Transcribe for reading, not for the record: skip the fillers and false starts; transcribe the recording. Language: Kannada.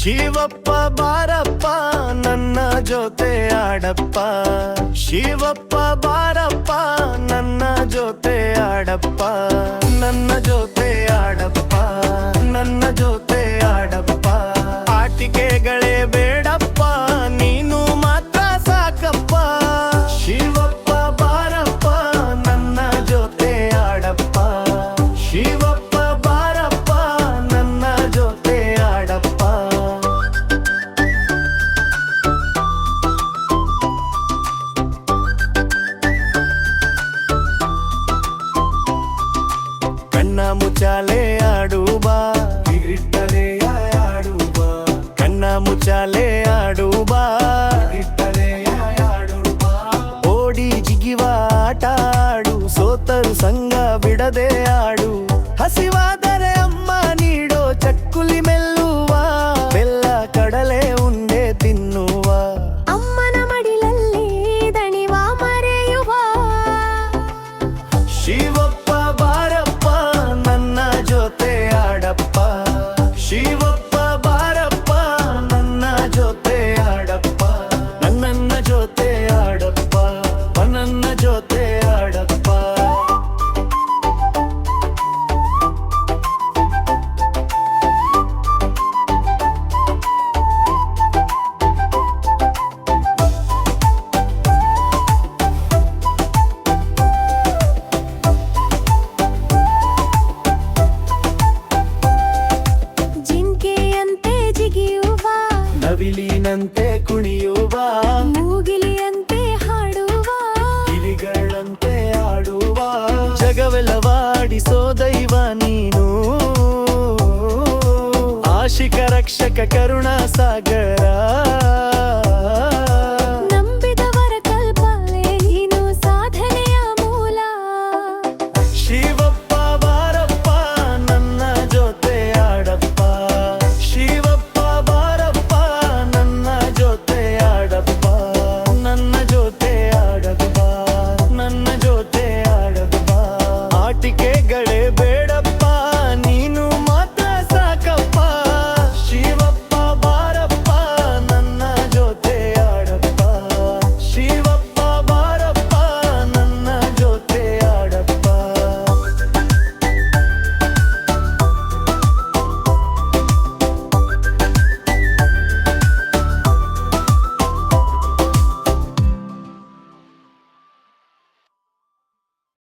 ಶಿವಪ್ಪ ಬಾರಪ್ಪ ನನ್ನ ಜೊತೆ ಆಡಪ್ಪ, ಶಿವಪ್ಪ ಬಾರಪ್ಪ ನನ್ನ ಜೊತೆ ಆಡಪ್ಪ, ನನ್ನ ಜೊತೆ ಆಡಪ್ಪ, ನನ್ನ ಜೊತೆ ಆಡಪ್ಪ. ಆಟಿಕೆಗಳೇ ಬೇಡಪ್ಪ, ನೀನು ಮಾತ್ರ ಸಾಕಪ್ಪ. ಶಿವಪ್ಪ ಬಾರಪ್ಪ ನನ್ನ ಜೊತೆ ಆಡಪ್ಪ, ಶಿವಪ್ಪ ಬಾರಪ್ಪ ನನ್ನ ಜೊತೆ ಆಡಪ್ಪ. ಕಣ್ಣ ಮುಚ್ಚಾಲೆ ಆಡುವ ಇಟ್ಟರೆ ಆಡುವ, ಕಣ್ಣ ಮುಚ್ಚಾಲೆ ಆಡುವ ಇಟ್ಟರೆ ಆಡುವ. ಓಡಿ ಜಿಗಿವ ಆಟ ಆಡು, ಸೋತರು ಸಂಗ ಬಿಡದೆ ಆಡು. ಹಸಿವಾದರೆ ಅಮ್ಮ ನೀಡೋ ಚಕ್ಕುಲಿ ಮೆಲ್ಲುವ, ಬೆಲ್ಲ ಕಡಲೆ ಉಂಡೆ ತಿನ್ನುವ. ಅಮ್ಮನ ಮಡಿಲಲ್ಲಿ ದಣಿವ ಮರೆಯುವ. ಶಿವಪ್ಪ ಬಾರಪ್ಪ ನನ್ನ ಜೊತೆ ಆಡಪ್ಪ, ಶಿವಪ್ಪ ಬಾರಪ್ಪ ನನ್ನ ಜೊತೆ ಆಡಪ್ಪ, ನನ್ನ ಜೊತೆ ಆಡಪ್ಪ, ನನ್ನ ಜೊತೆ ಆಡಪ್ಪ. ಜಿಂಕೆಯಂತೆ ಜಿಗಿಯುವ, ನವಿಲಿನಂತೆ ಕುಣಿಯುವ, ಮೂಗಿಲಿಯಂತೆ ಹಾಡುವ, ಗಿಳಿಗಳಂತೆ ಆಡುವ. ಜಗವೆಲ್ಲವಾಡಿಸೋ ದೈವ ನೀನು, ಆಶಿಕ ರಕ್ಷಕ ಕರುಣಾ ಸಾಗರ.